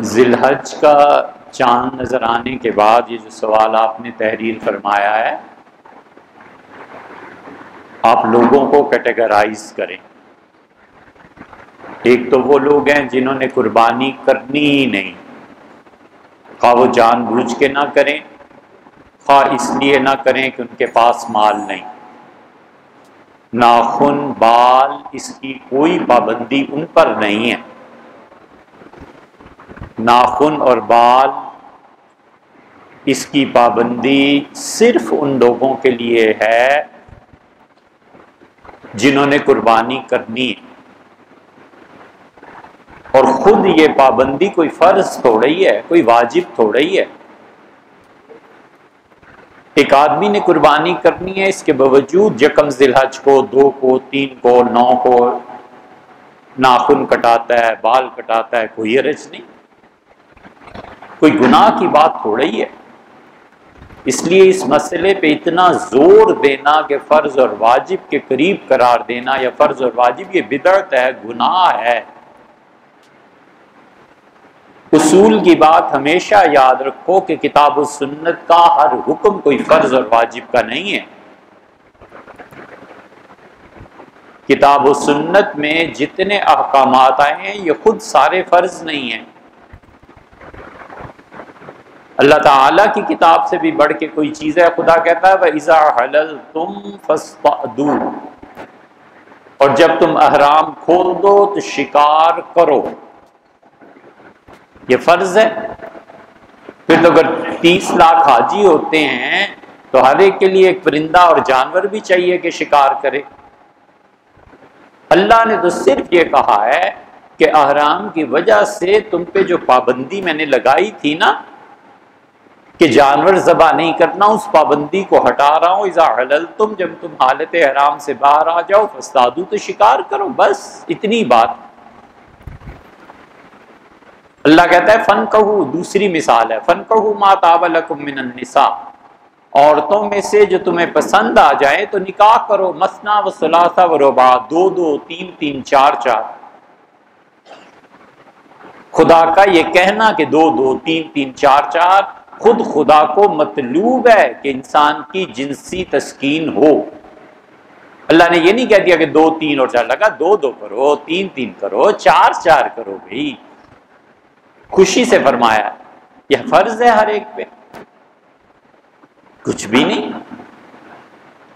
ذی الحج کا چاند نظر آنے کے بعد یہ جو سوال آپ نے تحریر فرمایا ہے، آپ لوگوں کو کیٹیگرائز کریں۔ ایک تو وہ لوگ ہیں جنہوں نے قربانی کرنی ہی نہیں، خواہ وہ جان بوجھ کے نہ کریں، خواہ اس لیے نہ کریں کہ ان کے پاس مال نہیں۔ ناخن، بال، اس کی کوئی پابندی ان پر نہیں ہے۔ ناخن اور بال اس کی پابندی صرف ان لوگوں کے لیے ہے جنہوں نے قربانی کرنی ہے، اور خود یہ پابندی کوئی فرض تھوڑی ہے، کوئی واجب تھوڑی ہے۔ ایک آدمی نے قربانی کرنی ہے، اس کے باوجود یکم ذی الحج کو، 2 کو، 3 کو، 9 کو ناخن کٹاتا ہے، بال کٹاتا ہے، کوئی حرج نہیں، کوئی گناہ کی بات تھوڑی ہے۔ اس لیے اس مسئلے پہ اتنا زور دینا کہ فرض اور واجب کے قریب قرار دینا یا فرض اور واجب، یہ بدعت ہے، گناہ ہے۔ اصول کی بات ہمیشہ یاد رکھو کہ کتاب و سنت کا ہر حکم کوئی فرض اور واجب کا نہیں ہے۔ کتاب و سنت میں جتنے احکامات آئے ہیں یہ خود سارے فرض نہیں ہیں۔ اللہ تعالیٰ کی کتاب سے بھی بڑھ کے کوئی چیز ہے۔ خدا کہتا ہے وَإِذَا حَلَلْتُمْ فَاصْطَادُوا، اور جب تم احرام کھول دو تو شکار کرو، یہ فرض ہے۔ پھر تو اگر 30 لاکھ حاجی ہوتے ہیں تو ہر ایک کے لیے ایک پرندہ اور جانور بھی چاہیے کہ شکار کرے۔ اللہ نے تو صرف یہ کہا ہے کہ احرام کی وجہ سے تم پہ جو پابندی میں نے لگائی تھی نا کہ جانور ذبح نہیں کرنا، اس پابندی کو ہٹا رہا ہوں۔ اذا حللتم، جب تم حالت احرام سے باہر آ جاؤ، فاصطادوا، تو شکار کرو، بس اتنی بات۔ اللہ کہتا ہے فنکحوا، دوسری مثال ہے فنکحوا ما طاب لکم من النساء، عورتوں میں سے جو تمہیں پسند آ جائیں تو نکاح کرو، مثنی و ثلاث و رباع، 2 2، 3 3، 4 4۔ خدا کا یہ کہنا کہ 2 2، 3 3، 4 4 خود خدا کو مطلوب ہے کہ انسان کی جنسی تسکین ہو۔ اللہ نے یہ نہیں کہہ دیا کہ 2 3 اور 4، لگا 2 2 کرو، 3 3 کرو، 4 4 کرو، بھائی خوشی سے فرمایا۔ یہ فرض ہے ہر ایک پہ، کچھ بھی نہیں۔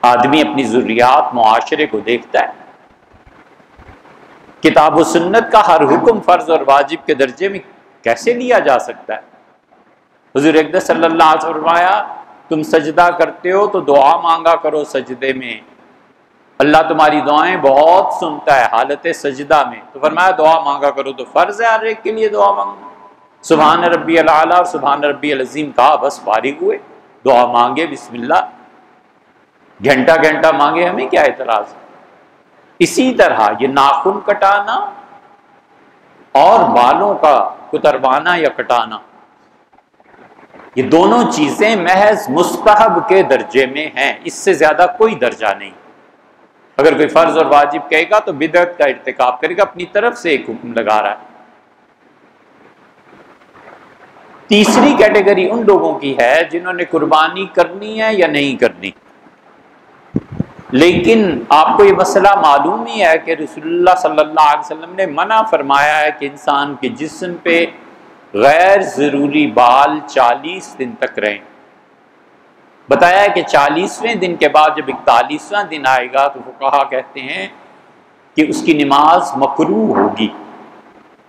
آدمی اپنی ضروریات معاشرے کو دیکھتا ہے۔ کتاب و سنت کا ہر حکم فرض اور واجب کے درجے میں کیسے لیا جا سکتا ہے؟ حضور اقدس صلی اللہ علیہ وسلم فرمایا تم سجدہ کرتے ہو تو دعا مانگا کرو سجدے میں، اللہ تمہاری دعائیں بہت سنتا ہے حالت سجدہ میں۔ تو فرمایا دعا مانگا کرو، تو فرض ہے ہر ایک کے لیے دعا مانگنا۔ سبحان ربی الاعلیٰ اور سبحان ربی العظیم کہا، بس فارغ ہوئے، دعا مانگے، بسم اللہ، گھنٹہ گھنٹہ مانگے، ہمیں کیا اعتراض ہے؟ اسی طرح یہ ناخن کٹانا اور بالوں کا کتروانا یا کٹانا، یہ دونوں چیزیں محض مستحب کے درجے میں ہیں، اس سے زیادہ کوئی درجہ نہیں۔ اگر کوئی فرض اور واجب کہے گا تو بدعت کا ارتکاب کرے گا، اپنی طرف سے ایک حکم لگا رہا ہے۔ تیسری کیٹیگری ان لوگوں کی ہے جنہوں نے قربانی کرنی ہے یا نہیں کرنی، لیکن آپ کو یہ مسئلہ معلوم ہی ہے کہ رسول اللہ صلی اللہ علیہ وسلم نے منع فرمایا ہے کہ انسان کے جسم پہ غیر ضروری بال 40 دن تک رہیں۔ بتایا ہے کہ 40ویں دن کے بعد جب 41واں دن آئے گا تو فقہا کہتے ہیں کہ اس کی نماز مکروہ ہوگی۔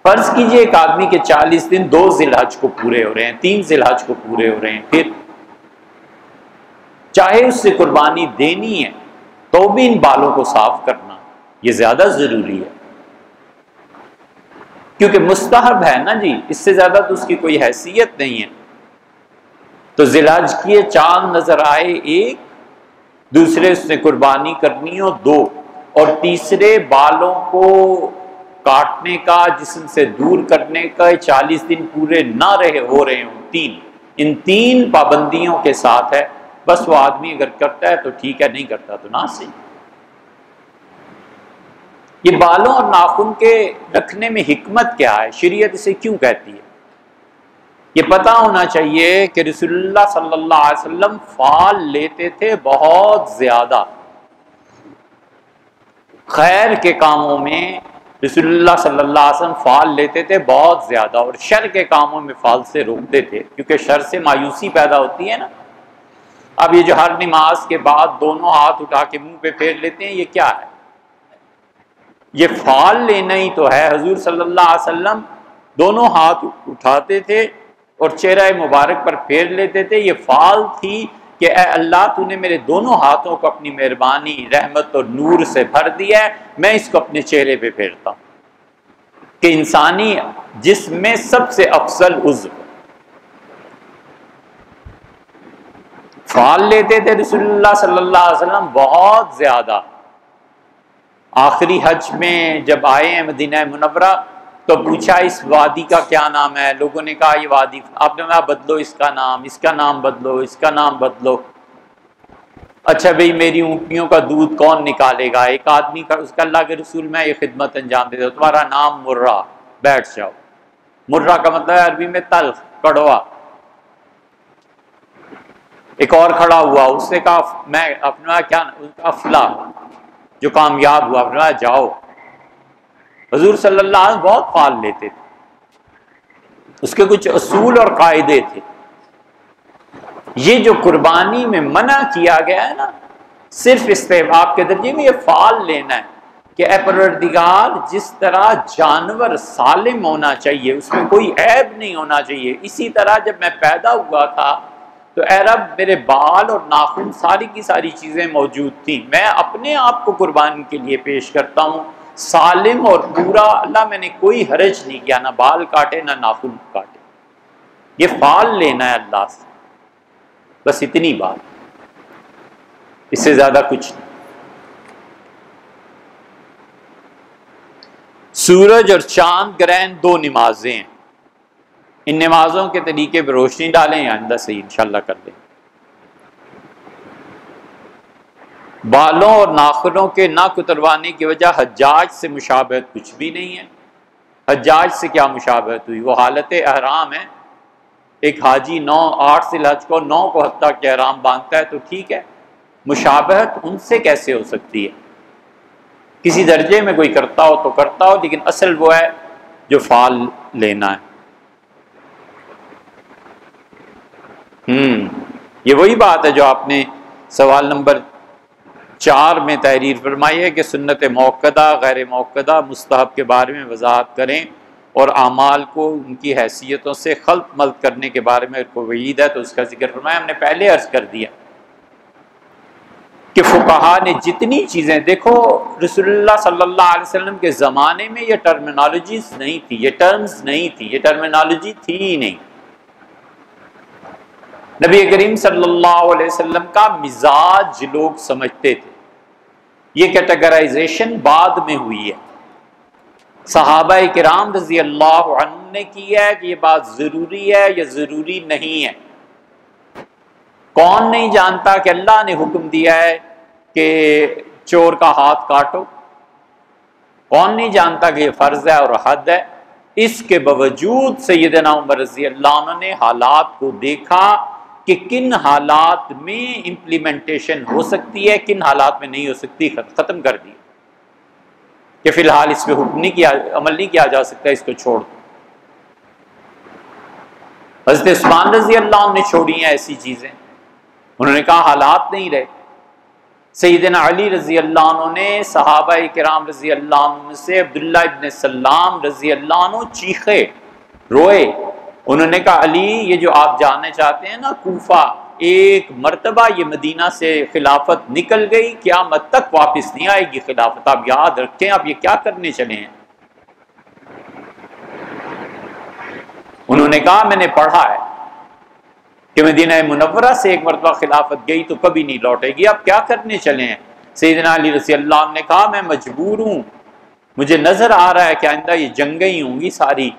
فرض کیجئے ایک آدمی کے 40 دن 2 ذی الحج کو پورے ہو رہے ہیں، 3 ذی الحج کو پورے ہو رہے ہیں، پھر چاہے اس سے قربانی دینی ہے تو بھی ان بالوں کو صاف کرنا یہ زیادہ ضروری ہے، کیونکہ مستحب ہے نا جی، اس سے زیادہ تو اس کی کوئی حیثیت نہیں ہے۔ تو ذی الحج کی چاند نظر آئے 1، دوسرے اس نے قربانی کرنی ہو 2، اور تیسرے بالوں کو کاٹنے کا، جسم سے دور کرنے کا 40 دن پورے نہ ہو رہے ہوں 3، ان 3 پابندیوں کے ساتھ ہے۔ بس وہ آدمی اگر کرتا ہے تو ٹھیک ہے، نہیں کرتا تو نہ صحیح۔ یہ بالوں اور ناخن کے رکھنے میں حکمت کیا ہے؟ شریعت اسے کیوں کہتی ہے؟ یہ پتہ ہونا چاہیے کہ رسول اللہ صلی اللہ علیہ وسلم فال لیتے تھے بہت زیادہ، خیر کے کاموں میں رسول اللہ صلی اللہ علیہ وسلم فال لیتے تھے بہت زیادہ، اور شر کے کاموں میں فال سے روکتے تھے، کیونکہ شر سے مایوسی پیدا ہوتی ہے نا۔ اب یہ جو ہر نماز کے بعد دونوں ہاتھ اٹھا کے منہ پہ پھیر لیتے ہیں، یہ کیا ہے؟ یہ فال لینا ہی تو ہے۔ حضور صلی اللہ علیہ وسلم دونوں ہاتھ اٹھاتے تھے اور چہرہ مبارک پر پھیر لیتے تھے، یہ فال تھی کہ اے اللہ تو نے میرے دونوں ہاتھوں کو اپنی مہربانی، رحمت اور نور سے بھر دیا ہے، میں اس کو اپنے چہرے پہ پھیرتا ہوں، کہ انسانی جسم میں سب سے افضل عضو۔ فال لیتے تھے رسول اللہ صلی اللہ علیہ وسلم بہت زیادہ۔ آخری حج میں جب آئے ہیں مدینہ منورہ تو پوچھا اس وادی کا کیا نام ہے؟ لوگوں نے کہا یہ وادی، آپ نے کہا بدلو اس کا نام، اس کا نام بدلو، اس کا نام بدلو۔ اچھا بھئی میری اونٹنیوں کا دودھ کون نکالے گا؟ ایک آدمی کا، اس کا اللہ کے رسول میں یہ خدمت انجام دیتا ہوں، تمہارا نام مرہ، بیٹھ جاؤ۔ مرہ کا مطلب ہے عربی میں تلخ، کڑوا۔ ایک اور کھڑا ہوا، اس نے کہا میں اپنا کیا افلا، جو کامیاب ہوا، اپنا جاؤ۔ حضور صلی اللہ علیہ وسلم بہت فال لیتے تھے، اس کے کچھ اصول اور قاعدے تھے۔ یہ جو قربانی میں منع کیا گیا ہے نا، صرف استحباب کے درجے میں یہ فال لینا ہے کہ اے پروردگار جس طرح جانور سالم ہونا چاہیے، اس میں کوئی عیب نہیں ہونا چاہیے، اسی طرح جب میں پیدا ہوا تھا تو اے رب میرے بال اور ناخن ساری کی ساری چیزیں موجود تھیں، میں اپنے آپ کو قربانی کے لیے پیش کرتا ہوں سالم اور پورا، اللہ میں نے کوئی حرج نہیں کیا، نہ بال کاٹے نہ ناخن کاٹے۔ یہ فال لینا ہے اللہ سے، بس اتنی بات، اس سے زیادہ کچھ نہیں۔ سورج اور چاند گرہن دو نمازیں ہیں، ان نمازوں کے طریقے پہ روشنی ڈالیں یا آئندہ سے انشاءاللہ کر دیں۔ بالوں اور ناخنوں کے نہ کتروانے کی وجہ حجاج سے مشابہت کچھ بھی نہیں ہے۔ حجاج سے کیا مشابہت ہوئی؟ وہ حالت احرام ہے، ایک حاجی 8 ذی الحج کو 9 کو حتیٰ کہ احرام باندھتا ہے تو ٹھیک ہے، مشابہت ان سے کیسے ہو سکتی ہے؟ کسی درجے میں کوئی کرتا ہو تو کرتا ہو، لیکن اصل وہ ہے جو فال لینا ہے۔ یہ وہی بات ہے جو آپ نے سوال نمبر 4 میں تحریر فرمائی ہے کہ سنت موقدہ، غیر موقدہ، مستحب کے بارے میں وضاحت کریں، اور اعمال کو ان کی حیثیتوں سے خلط ملط کرنے کے بارے میں کوئی وعید ہے تو اس کا ذکر فرمایا۔ ہم نے پہلے عرض کر دیا کہ فقہا نے جتنی چیزیں، دیکھو رسول اللہ صلی اللہ علیہ وسلم کے زمانے میں یہ ٹرمینالوجیز نہیں تھی، یہ ٹرمز نہیں تھی، یہ ٹرمینالوجی تھی ہی نہیں۔ نبی کریم صلی اللہ علیہ وسلم کا مزاج لوگ سمجھتے تھے، یہ کیٹیگرائزیشن بعد میں ہوئی ہے۔ صحابہ کرام رضی اللہ عنہ نے کی ہے کہ یہ بات ضروری ہے یا ضروری نہیں ہے۔ کون نہیں جانتا کہ اللہ نے حکم دیا ہے کہ چور کا ہاتھ کاٹو؟ کون نہیں جانتا کہ یہ فرض ہے اور حد ہے؟ اس کے باوجود سیدنا عمر رضی اللہ عنہ نے حالات کو دیکھا کہ کن حالات میں امپلیمنٹیشن ہو سکتی ہے، کن حالات میں نہیں ہو سکتی، ختم کر دی کہ فی الحال اس پہ حکم نہیں کیا، عمل نہیں کیا جا سکتا، اس کو چھوڑ دو۔ حضرت عثمان رضی اللہ عنہ نے چھوڑی ہیں ایسی چیزیں، انہوں نے کہا حالات نہیں رہے۔ سیدنا علی رضی اللہ عنہ نے صحابہ کرام رضی اللہ عنہ سے عبداللہ ابن سلام رضی اللہ عنہ چیخے، روئے، انہوں نے کہا علی یہ جو آپ جاننا چاہتے ہیں نا کوفہ، ایک مرتبہ یہ مدینہ سے خلافت نکل گئی، قیامت تک واپس نہیں آئے گی خلافت، آپ یاد رکھیں، آپ یہ کیا کرنے چلے ہیں؟ انہوں نے کہا میں نے پڑھا ہے کہ مدینہ منورہ سے ایک مرتبہ خلافت گئی تو کبھی نہیں لوٹے گی، آپ کیا کرنے چلے ہیں؟ سیدنا علی رضی اللہ عنہ نے کہا میں مجبور ہوں، مجھے نظر آ رہا ہے کہ آئندہ یہ جنگیں ہی ہوں گی ساری،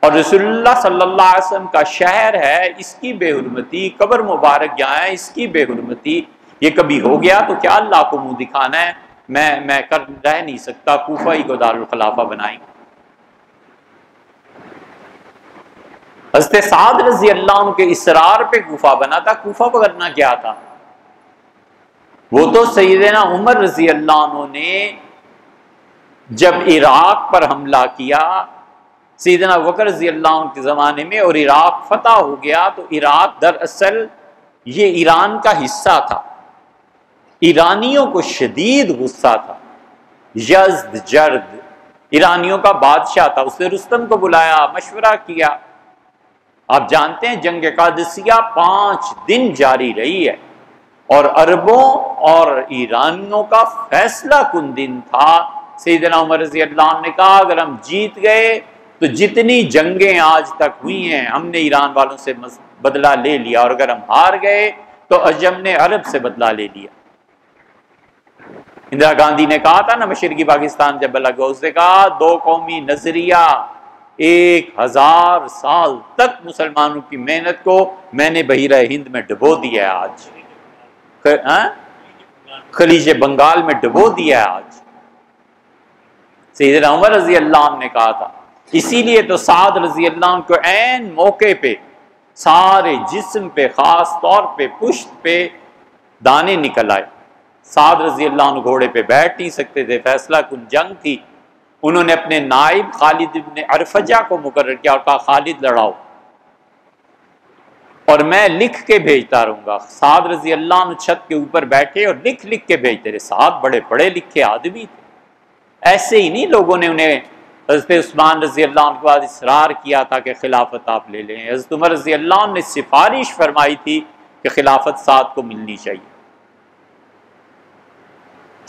اور رسول اللہ صلی اللہ علیہ وسلم کا شہر ہے، اس کی بے حرمتی، قبر مبارک یہاں ہے، اس کی بے حرمتی، یہ کبھی ہو گیا تو کیا اللہ کو منہ دکھانا ہے؟ میں کر رہ نہیں سکتا، کوفہ ہی کو دارالخلافہ بنائیں۔ حضرت سعد رضی اللہ عنہ کے اصرار پہ کوفہ بنا تھا. کوفہ کرنا کیا تھا؟ وہ تو سیدنا عمر رضی اللہ عنہ نے جب عراق پر حملہ کیا سیدنا ابو بکر رضی اللہ عنہ کے زمانے میں اور عراق فتح ہو گیا، تو عراق دراصل یہ ایران کا حصہ تھا. ایرانیوں کو شدید غصہ تھا. یزد جرد ایرانیوں کا بادشاہ تھا، اس نے رستم کو بلایا، مشورہ کیا. آپ جانتے ہیں جنگ قادسیہ 5 دن جاری رہی ہے اور عربوں اور ایرانیوں کا فیصلہ کن دن تھا. سیدنا عمر رضی اللہ عنہ نے کہا اگر ہم جیت گئے تو جتنی جنگیں آج تک ہوئی ہیں ہم نے ایران والوں سے بدلہ لے لیا، اور اگر ہم ہار گئے تو عجم نے عرب سے بدلہ لے لیا. اندرا گاندھی نے کہا تھا نا مشرقی پاکستان جب الگ ہوا، اس نے کہا 2 قومی نظریہ 1000 سال تک مسلمانوں کی محنت کو میں نے بحیرہ ہند میں ڈبو دیا ہے، آج خلیج بنگال میں ڈبو دیا ہے. آج سیدنا عمر رضی اللہ عنہ نے کہا تھا. اسی لیے تو سعد رضی اللہ عنہ کو عین موقع پہ سارے جسم پہ خاص طور پہ پشت پہ دانے نکل آئے. سعد رضی اللہ عنہ گھوڑے پہ بیٹھ نہیں سکتے تھے، فیصلہ کن جنگ تھی. انہوں نے اپنے نائب خالد ابن عرفجہ کو مقرر کیا اور کہا خالد لڑاؤ اور میں لکھ کے بھیجتا رہوں گا. سعد رضی اللہ عنہ چھت کے اوپر بیٹھے اور لکھ کے بھیجتے رہے. سعد بڑے پڑھے لکھے آدمی تھے، ایسے ہی نہیں لوگوں نے انہیں حضرت عثمان رضی اللہ عنہ کے بعد اصرار کیا تھا کہ خلافت آپ لے لیں. حضرت عمر رضی اللہ عنہ نے سفارش فرمائی تھی کہ خلافت سعد کو ملنی چاہیے.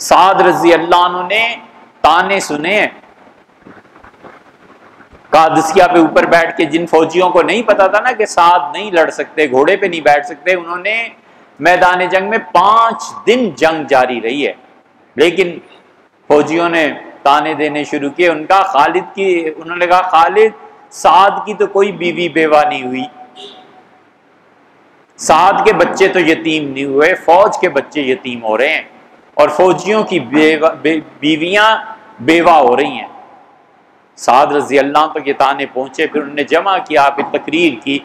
سعد رضی اللہ عنہ نے تانے سنے قادسیہ پہ اوپر بیٹھ کے. جن فوجیوں کو نہیں پتا تھا نا کہ سعد نہیں لڑ سکتے، گھوڑے پہ نہیں بیٹھ سکتے، انہوں نے میدان جنگ میں 5 دن جنگ جاری رہی ہے، لیکن فوجیوں نے تانے دینے شروع کیے. انہوں نے کہا خالد سعد کی تو کوئی بیوی بیوہ نہیں ہوئی، سعد کے بچے تو یتیم نہیں ہوئے، فوج کے بچے یتیم ہو رہے ہیں اور فوجیوں کی بیویاں بیوہ ہو رہی ہیں. سعد رضی اللہ عنہ تک یہ تانے پہنچے. پھر انہوں نے جمع کیا، پھر تقریر کی.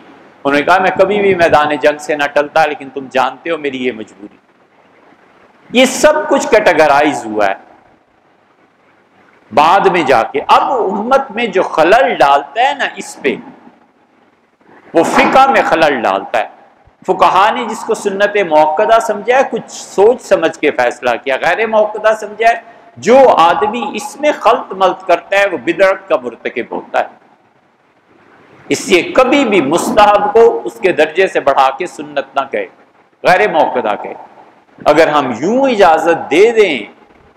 انہوں نے کہا میں کبھی بھی میدان جنگ سے نہ ٹلتا، لیکن تم جانتے ہو میری یہ مجبوری. یہ سب کچھ کیٹیگرائز ہوا ہے بعد میں جا کے. اب امت میں جو خلل ڈالتا ہے نا اس پہ، وہ فقہ میں خلل ڈالتا ہے. فقہا نے جس کو سنت موقدہ سمجھا ہے کچھ سوچ سمجھ کے فیصلہ کیا، غیر موقدہ سمجھا ہے جو آدمی اس میں خلط ملط کرتا ہے وہ بدعت کا مرتکب ہوتا ہے. اس لیے کبھی بھی مستحب کو اس کے درجے سے بڑھا کے سنت نہ کہے، غیر موقدہ کہے. اگر ہم یوں اجازت دے دیں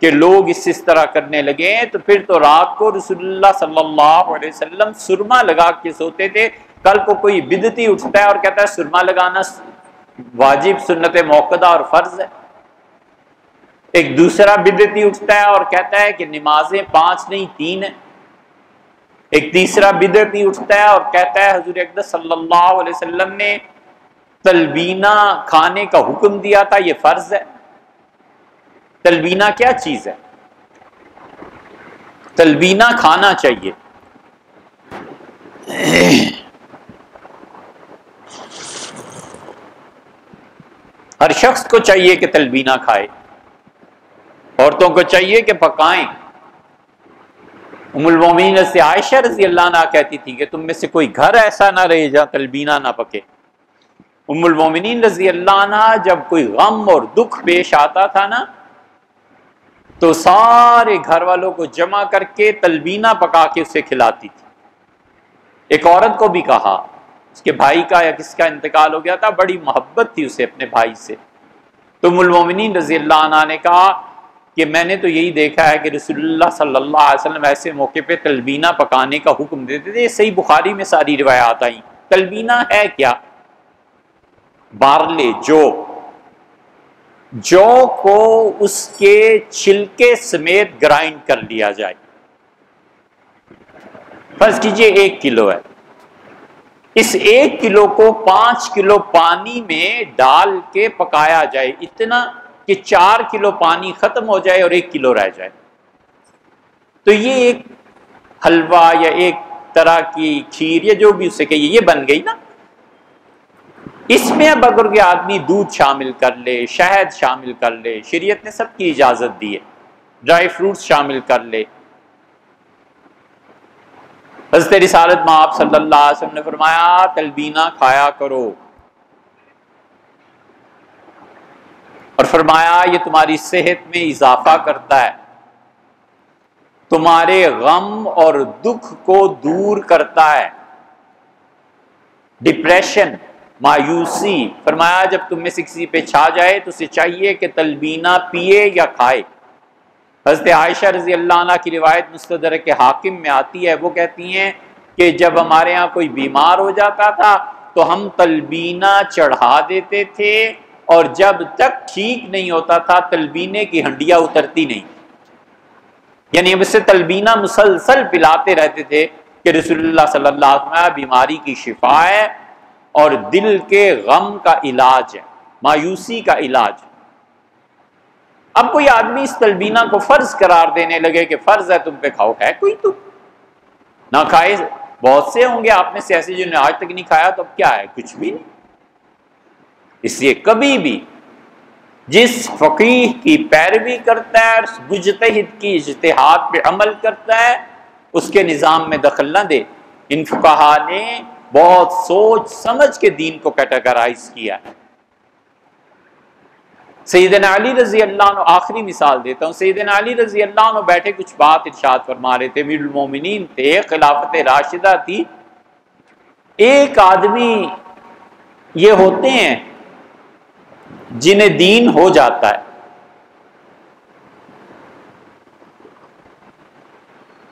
کہ لوگ اس طرح کرنے لگے ہیں تو پھر تو رات کو رسول اللہ صلی اللہ علیہ وسلم سرما لگا کے سوتے تھے. کل کو کوئی بدعتی اٹھتا ہے اور کہتا ہے سرما لگانا واجب سنت موقدہ اور فرض ہے. ایک دوسرا بدعتی اٹھتا ہے اور کہتا ہے کہ نمازیں 5 نہیں 3 ہیں. ایک تیسرا بدعتی اٹھتا ہے اور کہتا ہے حضور اقدس صلی اللہ علیہ وسلم نے تلبینہ کھانے کا حکم دیا تھا، یہ فرض ہے. تلبینہ کیا چیز ہے؟ تلبینہ کھانا چاہیے. ہر شخص کو چاہیے کہ تلبینہ کھائے، عورتوں کو چاہیے کہ پکائیں. ام المومنین سے عائشہ رضی اللہ عنہا کہتی تھی کہ تم میں سے کوئی گھر ایسا نہ رہے جہاں تلبینہ نہ پکے. ام المومنین رضی اللہ عنہا جب کوئی غم اور دکھ پیش آتا تھا نا تو سارے گھر والوں کو جمع کر کے تلبینہ پکا کے اسے کھلاتی تھی. ایک عورت کو بھی کہا، اس کے بھائی کا یا کس کا انتقال ہو گیا تھا، بڑی محبت تھی اسے اپنے بھائی سے. تو ام المومنین رضی اللہ عنہا نے کہا کہ میں نے تو یہی دیکھا ہے کہ رسول اللہ صلی اللہ علیہ وسلم ایسے موقع پہ تلبینہ پکانے کا حکم دیتے تھے. یہ صحیح بخاری میں ساری روایات آئیں. تلبینہ ہے کیا؟ بارلے، جو کو اس کے چھلکے سمیت گرائنڈ کر لیا جائے. فرض کیجئے 1 کلو ہے، اس 1 کلو کو 5 کلو پانی میں ڈال کے پکایا جائے، اتنا کہ 4 کلو پانی ختم ہو جائے اور 1 کلو رہ جائے. تو یہ ایک حلوہ یا ایک طرح کی کھیر یا جو بھی اسے کہیے، یہ بن گئی نا۔ اس میں اب اگر کہ آدمی دودھ شامل کر لے، شہد شامل کر لے، شریعت نے سب کی اجازت دی ہے، ڈرائی فروٹس شامل کر لے۔ حضرت رسالت مآب صلی اللہ علیہ وسلم نے فرمایا تلبینہ کھایا کرو، اور فرمایا یہ تمہاری صحت میں اضافہ کرتا ہے، تمہارے غم اور دکھ کو دور کرتا ہے، ڈپریشن، مایوسی۔ فرمایا جب تم میں سے کسی پہ چھا جائے تو اسے چاہیے کہ تلبینہ پیے یا کھائے۔ حضرت عائشہ رضی اللہ عنہ کی روایت مستدرک حاکم میں آتی ہے، وہ کہتی ہیں کہ جب ہمارے ہاں کوئی بیمار ہو جاتا تھا تو ہم تلبینہ چڑھا دیتے تھے، اور جب تک ٹھیک نہیں ہوتا تھا تلبینے کی ہنڈیاں اترتی نہیں، یعنی ہم اسے تلبینہ مسلسل پلاتے رہتے تھے کہ رسول اللہ صلی اللہ علیہ وسلم بیماری کی شفا ہے اور دل کے غم کا علاج ہے، مایوسی کا علاج۔ اب کوئی آدمی اس تلبینہ کو فرض قرار دینے لگے کہ فرض ہے تم پہ کھاؤ، ہے کوئی تو نہ کھائے؟ بہت سے ہوں گے آپ میں سے ایسے جنہوں نے آج تک نہیں کھایا، تو اب کیا ہے؟ کچھ بھی نہیں۔ اس لیے کبھی بھی جس فقیہ کی پیروی کرتا ہے، مجتہد کی اجتہاد پہ عمل کرتا ہے، اس کے نظام میں دخل نہ دے۔ ان فقہا نے بہت سوچ سمجھ کے دین کو کیٹیگرائز کیا ہے۔ سیدنا علی رضی اللہ عنہ، آخری مثال دیتا ہوں، سیدنا علی رضی اللہ عنہ بیٹھے کچھ بات ارشاد فرما رہے تھے، امیر المومنین تھے، خلافت راشدہ تھی۔ ایک آدمی یہ ہوتے ہیں جنہیں دین ہو جاتا ہے،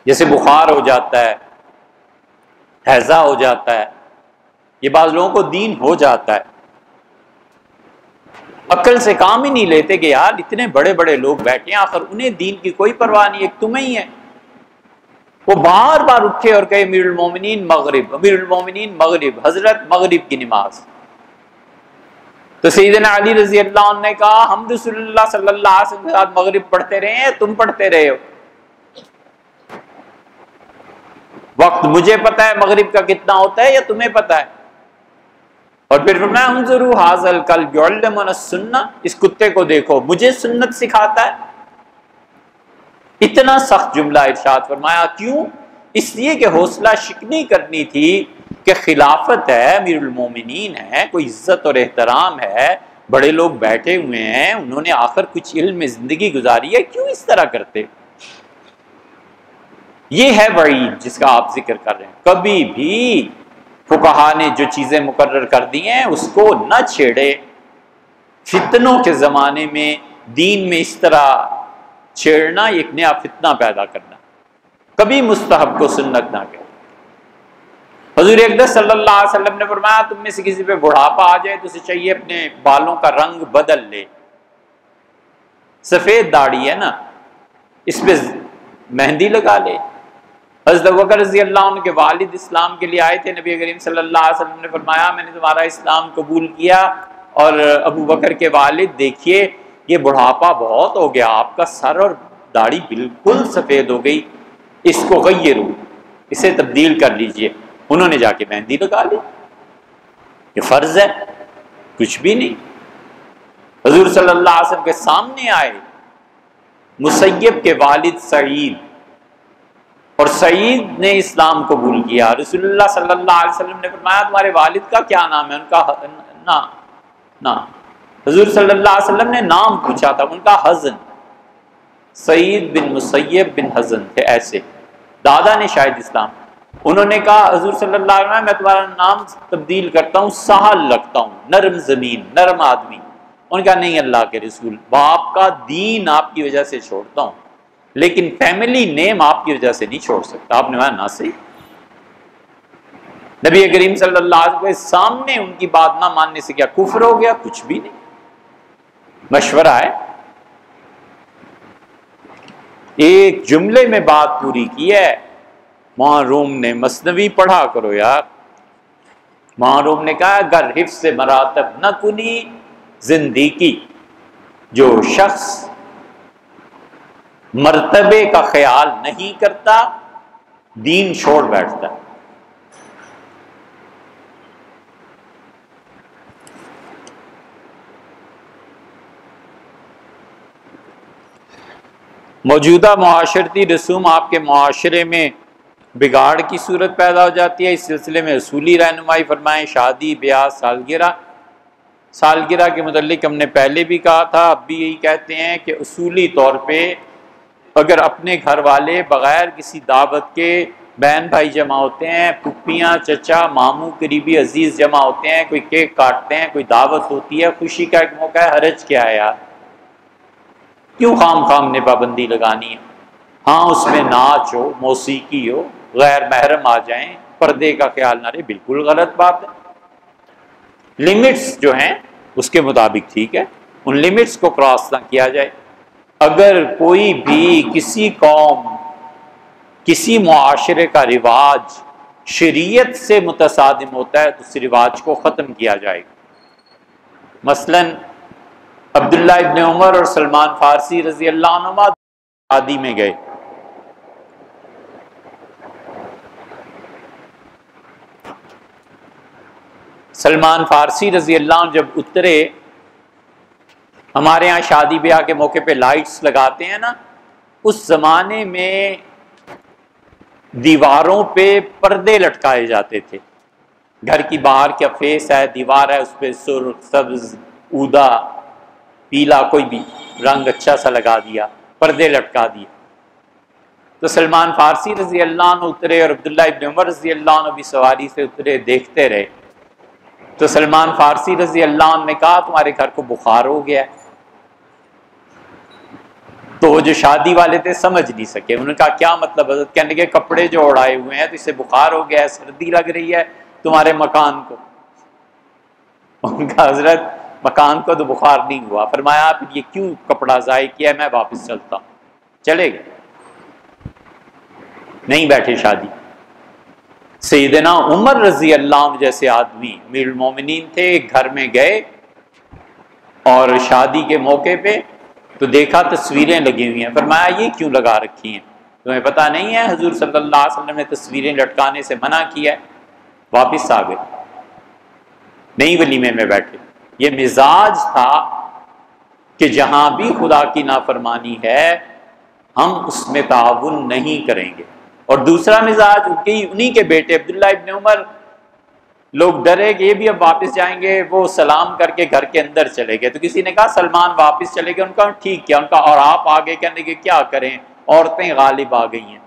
جیسے بخار ہو جاتا ہے، ہیضہ ہو جاتا ہے، یہ بعض لوگوں کو دین ہو جاتا ہے، عقل سے کام ہی نہیں لیتے کہ یار اتنے بڑے بڑے لوگ بیٹھے ہیں، آخر انہیں دین کی کوئی پرواہ نہیں، ایک تمہیں ہی ہے۔ وہ بار بار اٹھے اور کہے امیر المومنین مغرب، امیر المومنین مغرب، حضرت مغرب کی نماز۔ تو سیدنا علی رضی اللہ عنہ نے کہا ہم رسول اللہ صلی اللہ علیہ وسلم کے ساتھ مغرب پڑھتے رہے ہیں، تم پڑھتے رہے ہو، وقت مجھے پتا ہے مغرب کا کتنا ہوتا ہے یا تمہیں پتا ہے؟ اور پھر فرمایا انظروا ھذا الکلب یعلمنا السنہ، اس کتے کو دیکھو مجھے سنت سکھاتا ہے۔ اتنا سخت جملہ ارشاد فرمایا، کیوں؟ اس لیے کہ حوصلہ شکنی کرنی تھی کہ خلافت ہے، امیر المومنین ہے، کوئی عزت اور احترام ہے، بڑے لوگ بیٹھے ہوئے ہیں، انہوں نے آخر کچھ علم میں زندگی گزاری ہے، کیوں اس طرح کرتے؟ یہ ہے وعید جس کا آپ ذکر کر رہے ہیں۔ کبھی بھی فقہا نے جو چیزیں مقرر کر دی ہیں اس کو نہ چھیڑے۔ فتنوں کے زمانے میں دین میں اس طرح چھیڑنا ایک نیا فتنہ پیدا کرنا، کبھی مستحب کو سنت نہ کہے۔ حضور اقدس صلی اللہ علیہ وسلم نے فرمایا تم میں سے کسی پہ بڑھاپا آ جائے تو اسے چاہیے اپنے بالوں کا رنگ بدل لے، سفید داڑھی ہے نا، اس پہ مہندی لگا لے۔ حضرت ابوبکر رضی اللہ عنہ کے والد اسلام کے لیے آئے تھے، نبی کریم صلی اللہ علیہ وسلم نے فرمایا میں نے تمہارا اسلام قبول کیا، اور ابو بکر کے والد دیکھیے یہ بڑھاپا بہت ہو گیا، آپ کا سر اور داڑھی بالکل سفید ہو گئی، اس کو غیرو، اسے تبدیل کر لیجئے۔ انہوں نے جا کے مہندی لگا لی، یہ فرض ہے، کچھ بھی نہیں۔ حضور صلی اللہ علیہ وسلم کے سامنے آئے مسیب کے والد سعید، اور سعید نے اسلام قبول کیا۔ رسول اللہ صلی اللہ علیہ وسلم نے فرمایا تمہارے والد کا کیا نام ہے؟ ان کا نا حضور صلی اللہ علیہ وسلم نے نام پوچھا تھا، ان کا حزن، سعید بن مسیب بن حزن تھے، ایسے دادا نے شاید اسلام۔ انہوں نے کہا حضور صلی اللہ علیہ وسلم میں تمہارا نام تبدیل کرتا ہوں، سہل رکھتا ہوں، نرم زمین، نرم آدمی۔ ان کا نہیں اللہ کے رسول، باپ کا دین آپ کی وجہ سے چھوڑتا ہوں، لیکن فیملی نیم آپ کی وجہ سے نہیں چھوڑ سکتا۔ آپ نے کہا نہ صحیح۔ نبی کریم صلی اللہ علیہ وسلم کے سامنے ان کی بات نہ ماننے سے کیا کفر ہو گیا؟ کچھ بھی نہیں، مشورہ ہے۔ ایک جملے میں بات پوری کی ہے۔ معروم نے مثنوی پڑھا کرو یار، معروم نے کہا اگر حفظ مراتب نہ کنی زندگی، جو شخص مرتبے کا خیال نہیں کرتا دین چھوڑ بیٹھتا ہے۔ موجودہ معاشرتی رسوم آپ کے معاشرے میں بگاڑ کی صورت پیدا ہو جاتی ہے، اس سلسلے میں اصولی رہنمائی فرمائیں۔ شادی، بیاہ، سالگرہ۔ سالگرہ کے متعلق ہم نے پہلے بھی کہا تھا، اب بھی یہی کہتے ہیں کہ اصولی طور پہ اگر اپنے گھر والے بغیر کسی دعوت کے، بہن بھائی جمع ہوتے ہیں، پھپھیاں، چچا، ماموں، قریبی عزیز جمع ہوتے ہیں، کوئی کیک کاٹتے ہیں، کوئی دعوت ہوتی ہے، خوشی کا ایک موقع ہے، حرج کیا ہے یار؟ کیوں خام نے پابندی لگانی ہے؟ ہاں اس میں ناچ ہو، موسیقی ہو، غیر محرم آ جائیں، پردے کا خیال نہ رہے، بالکل غلط بات ہے۔ لمٹس جو ہیں اس کے مطابق ٹھیک ہے، ان لمٹس کو کراس نہ کیا جائے۔ اگر کوئی بھی کسی قوم، کسی معاشرے کا رواج شریعت سے متصادم ہوتا ہے تو اس رواج کو ختم کیا جائے گا۔ مثلاً عبداللہ ابن عمر اور سلمان فارسی رضی اللہ عنہما شادی میں گئے، سلمان فارسی رضی اللہ عنہ جب اترے، ہمارے ہاں شادی بیاہ کے موقع پہ لائٹس لگاتے ہیں نا، اس زمانے میں دیواروں پہ پردے لٹکائے جاتے تھے۔ گھر کی باہر کیا فیس ہے، دیوار ہے، اس پہ سرخ، سبز، اودا، پیلا، کوئی بھی رنگ اچھا سا لگا دیا، پردے لٹکا دیے۔ تو سلمان فارسی رضی اللہ عنہ اترے اور عبداللہ ابن عمر رضی اللہ عنہ بھی سواری سے اترے، دیکھتے رہے۔ تو سلمان فارسی رضی اللہ عنہ نے کہا تمہارے گھر کو بخار ہو گیا ہے۔ تو وہ جو شادی والے تھے سمجھ نہیں سکے، انہوں نے کہا کیا مطلب؟ حضرت کہنے لگے کپڑے جو اڑائے ہوئے ہیں تو اسے بخار ہو گیا ہے، سردی لگ رہی ہے تمہارے مکان کو۔ ان کا حضرت مکان کو تو بخار نہیں ہوا۔ فرمایا آپ یہ کیوں کپڑا ضائع کیا ہے، میں واپس چلتا ہوں۔ چلے گئے، نہیں بیٹھے شادی۔ سیدنا عمر رضی اللہ عنہ جیسے آدمی امیر المومنین تھے، گھر میں گئے اور شادی کے موقع پہ تو دیکھا تصویریں لگی ہوئی ہیں۔ فرمایا یہ کیوں لگا رکھی ہیں؟ تمہیں پتہ نہیں ہے حضور صلی اللہ علیہ وسلم نے تصویریں لٹکانے سے منع کیا ہے؟ واپس آ گئے، نہیں ولیمے میں بیٹھے۔ یہ مزاج تھا کہ جہاں بھی خدا کی نافرمانی ہے ہم اس میں تعاون نہیں کریں گے۔ اور دوسرا مزاج انہی کے بیٹے عبداللہ ابن عمر، لوگ ڈرے کہ یہ بھی اب واپس جائیں گے، وہ سلام کر کے گھر کے اندر چلے گئے۔ تو کسی نے کہا سلمان واپس چلے گئے، ان کا ٹھیک کیا، ان کا اور آپ آگے کہنے کہ کیا کریں، عورتیں غالب آ گئی ہیں،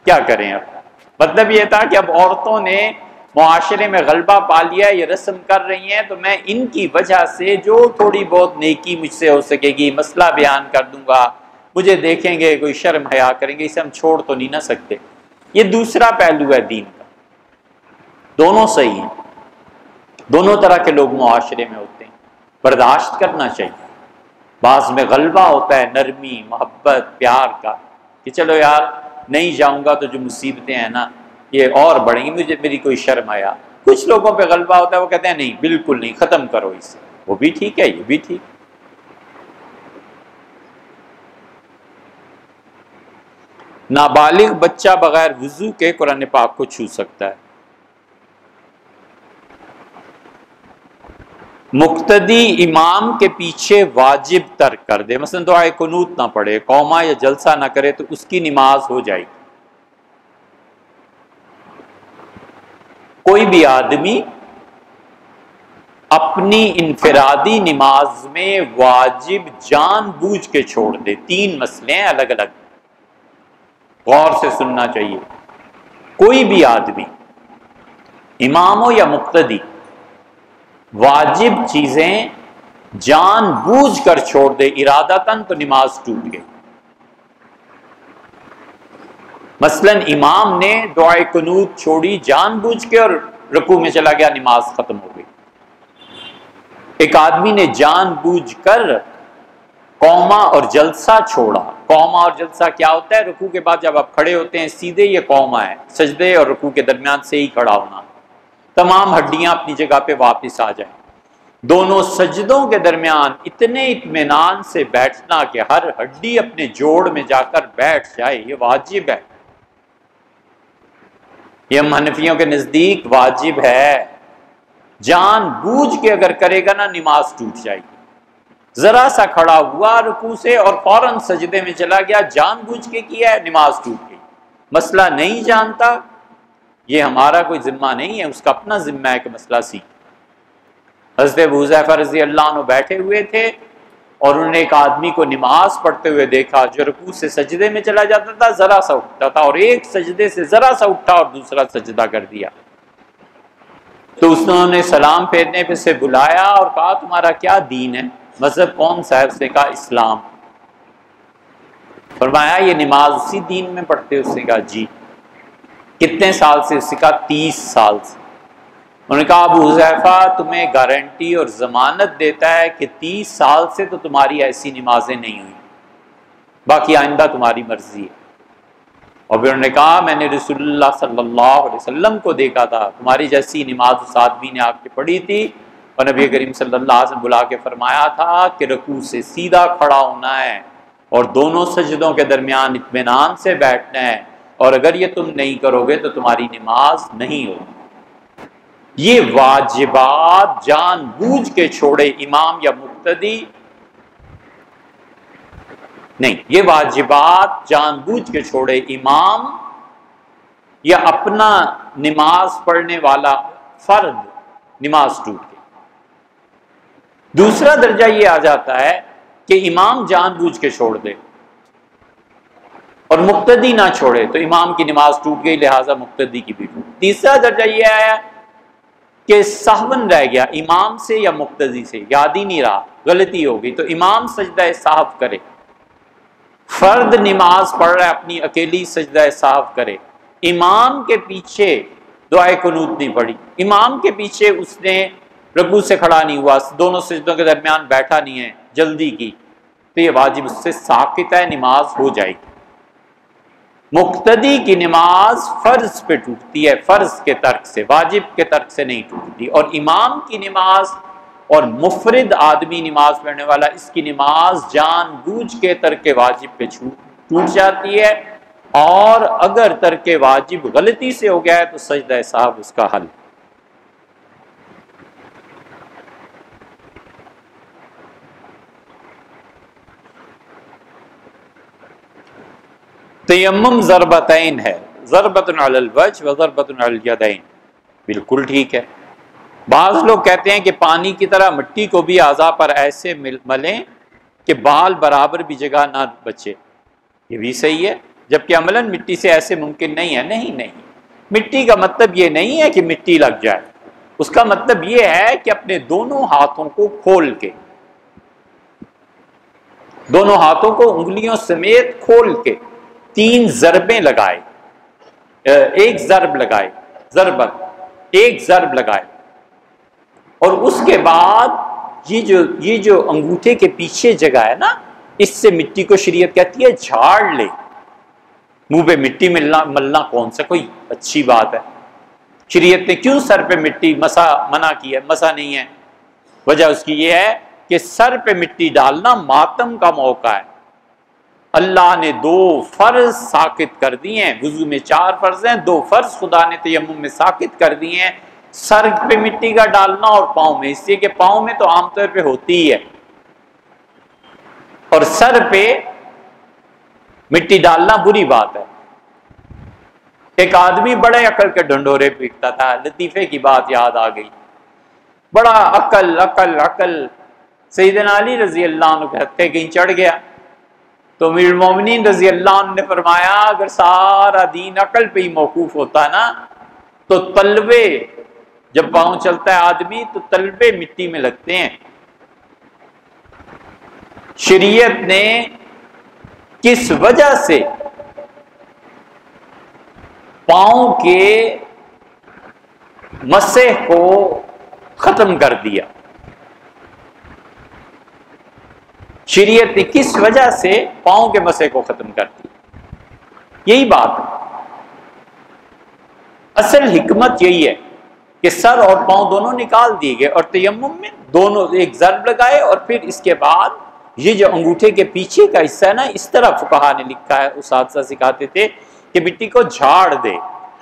کیا کریں اب؟ مطلب یہ تھا کہ اب عورتوں نے معاشرے میں غلبہ پا لیا ہے، یہ رسم کر رہی ہیں، تو میں ان کی وجہ سے جو تھوڑی بہت نیکی مجھ سے ہو سکے گی مسئلہ بیان کر دوں گا، مجھے دیکھیں گے، کوئی شرم حیا کریں گے، اسے ہم چھوڑ تو نہیں نہ سکتے۔ یہ دوسرا پہلو ہے دین کا۔ دونوں صحیح ہیں، دونوں طرح کے لوگ معاشرے میں ہوتے ہیں، برداشت کرنا چاہیے۔ بعض میں غلبہ ہوتا ہے نرمی، محبت، پیار کا، کہ چلو یار نہیں جاؤں گا تو جو مصیبتیں ہیں نا یہ اور بڑھیں گی، مجھے میری کوئی شرم آیا۔ کچھ لوگوں پہ غلبہ ہوتا ہے، وہ کہتے ہیں نہیں بالکل نہیں، ختم کرو اسے، وہ بھی ٹھیک ہے، یہ بھی ٹھیک۔ نابالغ بچہ بغیر وضو کے قرآن پاک کو چھو سکتا ہے۔ مقتدی امام کے پیچھے واجب ترک کر دے، مثلا دعائے قنوت نہ پڑھے، قوما یا جلسہ نہ کرے تو اس کی نماز ہو جائے گی۔ کوئی بھی آدمی اپنی انفرادی نماز میں واجب جان بوجھ کے چھوڑ دے، تین مسئلے ہیں الگ الگ، غور سے سننا چاہیے۔ کوئی بھی آدمی امام ہو یا مقتدی واجب چیزیں جان بوجھ کر چھوڑ دے ارادتاً تو نماز ٹوٹ گئی۔ مثلا امام نے دعائے قنوت چھوڑی جان بوجھ کے اور رکوع میں چلا گیا، نماز ختم ہو گئی۔ ایک آدمی نے جان بوجھ کر قوما اور جلسہ چھوڑا۔ قوما اور جلسہ کیا ہوتا ہے؟ رکوع کے بعد جب آپ کھڑے ہوتے ہیں سیدھے، یہ قوما ہے، سجدے اور رکوع کے درمیان سے ہی کھڑا ہونا، تمام ہڈیاں اپنی جگہ پہ واپس آ جائیں، دونوں سجدوں کے درمیان اتنے اطمینان سے بیٹھنا کہ ہر ہڈی اپنے جوڑ میں جا کر بیٹھ جائے، یہ واجب ہے۔ یہ ہم حنفیوں کے نزدیک واجب ہے، جان بوجھ کے اگر کرے گا نا نماز ٹوٹ جائے گی۔ ذرا سا کھڑا ہوا رکوع سے اور فوراً سجدے میں چلا گیا، جان بوجھ کے کیا ہے، نماز ٹوٹ گئی۔ مسئلہ نہیں جانتا، یہ ہمارا کوئی ذمہ نہیں ہے، اس کا اپنا ذمہ ہے کہ مسئلہ سیکھ۔ حضرت ابو حذیفہ رضی اللہ عنہ بیٹھے ہوئے تھے اور انہوں نے ایک آدمی کو نماز پڑھتے ہوئے دیکھا جو رکوع سے سجدے میں چلا جاتا تھا، ذرا سا اٹھتا تھا، اور ایک سجدے سے ذرا سا اٹھا اور دوسرا سجدہ کر دیا۔ تو اس نے سلام پھیرنے پہ سے بلایا اور کہا تمہارا کیا دین ہے، مذہب کون سا ہے؟ اس نے کہا اسلام۔ فرمایا یہ نماز اسی دین میں پڑھتے ہو؟ اس نے کہا جی۔ کتنے سال سے؟ اس نے کہا 30 سال سے۔ انہوں نے کہا ابو حذیفہ تمہیں گارنٹی اور ضمانت دیتا ہے کہ 30 سال سے تو تمہاری ایسی نمازیں نہیں ہوئی، باقی آئندہ تمہاری مرضی ہے۔ اور پھر انہوں نے کہا میں نے رسول اللہ صلی اللہ علیہ وسلم کو دیکھا تھا، تمہاری جیسی نماز اس آدمی نے آ کے پڑھی تھی، اور نبی کریم صلی اللہ علیہ وسلم بلا کے فرمایا تھا کہ رکوع سے سیدھا کھڑا ہونا ہے اور دونوں سجدوں کے درمیان اطمینان سے بیٹھنا ہے، اور اگر یہ تم نہیں کرو گے تو تمہاری نماز نہیں ہوگی۔ یہ واجبات جان بوجھ کے چھوڑے امام یا مقتدی نہیں، یہ واجبات جان بوجھ کے چھوڑے امام یا اپنا نماز پڑھنے والا فرد، نماز ٹوٹ گئی۔ دوسرا درجہ یہ آ جاتا ہے کہ امام جان بوجھ کے چھوڑ دے اور مقتدی نہ چھوڑے تو امام کی نماز ٹوٹ گئی، لہٰذا مقتدی کی بھی ٹوٹ۔ تیسرا درجہ یہ آیا کہ سہون رہ گیا امام سے یا مقتدی سے، یاد ہی نہیں رہا، غلطی ہو گئی، تو امام سجدہ سہو کرے۔ فرد نماز پڑھ رہا ہے اپنی اکیلی، سجدہ سہو کرے۔ امام کے پیچھے دعائے قنوت نہیں پڑھی، امام کے پیچھے اس نے رکوع سے کھڑا نہیں ہوا، دونوں سجدوں کے درمیان بیٹھا نہیں ہے، جلدی کی، تو یہ واجب اس سے ساقط ہے، نماز ہو جائے گی۔ مقتدی کی نماز فرض پہ ٹوٹتی ہے، فرض کے ترک سے، واجب کے ترک سے نہیں ٹوٹتی، اور امام کی نماز اور مفرد آدمی نماز پڑھنے والا، اس کی نماز جان بوجھ کے ترک واجب پہ ٹوٹ جاتی ہے، اور اگر ترک واجب غلطی سے ہو گیا ہے تو سجدہ سہو اس کا حل۔ تیمم ضربتین ہے، ضربۃ علی الوجہ و ضربۃ علی الیدین، بالکل ٹھیک ہے۔ بعض لوگ کہتے ہیں کہ پانی کی طرح مٹی کو بھی اعضاء پر ایسے ملیں کہ بال برابر بھی جگہ نہ بچے، یہ بھی صحیح ہے، جبکہ عملاً مٹی سے ایسے ممکن نہیں ہے۔ نہیں، مٹی کا مطلب یہ نہیں ہے کہ مٹی لگ جائے، اس کا مطلب یہ ہے کہ اپنے دونوں ہاتھوں کو کھول کے، دونوں ہاتھوں کو انگلیوں سمیت کھول کے 3 ضربیں لگائے، ایک ضرب لگائے، ضربت ایک ضرب لگائے، اور اس کے بعد یہ جو انگوٹھے کے پیچھے جگہ ہے نا، اس سے مٹی کو شریعت کہتی ہے جھاڑ لے۔ منہ پہ مٹی ملنا کون سا کوئی اچھی بات ہے؟ شریعت نے کیوں سر پہ مٹی مسا منع کی ہے؟ مسا نہیں ہے، وجہ اس کی یہ ہے کہ سر پہ مٹی ڈالنا ماتم کا موقع ہے۔ اللہ نے 2 فرض ساقط کر دیے ہیں، وضو میں 4 فرض ہیں، 2 فرض خدا نے تیمم میں ساقط کر دیے ہیں، سر پہ مٹی کا ڈالنا اور پاؤں میں، اس لیے کہ پاؤں میں تو عام طور پہ ہوتی ہی ہے، اور سر پہ مٹی ڈالنا بری بات ہے۔ ایک آدمی بڑے عقل کے ڈھنڈورے پیٹتا تھا، لطیفے کی بات یاد آ گئی، بڑا عقل، سیدنا علی رضی اللہ عنہ کہتے کہیں چڑھ گیا تو امیر المومنین رضی اللہ عنہ نے فرمایا اگر سارا دین عقل پہ ہی موقوف ہوتا نا تو تلوے، جب پاؤں چلتا ہے آدمی تو تلوے مٹی میں لگتے ہیں۔ شریعت نے کس وجہ سے پاؤں کے مسح کو ختم کر دیا؟ شریعت نے کس وجہ سے پاؤں کے مسح کو ختم کر دیا؟ یہی بات ہے، اصل حکمت یہی ہے کہ سر اور پاؤں دونوں نکال دیے گئے، اور تیمم میں دونوں ایک ضرب لگائے، اور پھر اس کے بعد یہ جو انگوٹھے کے پیچھے کا حصہ ہے نا، اس طرح فقہا نے لکھا ہے، اساتذہ سکھاتے تھے کہ مٹی کو جھاڑ دے۔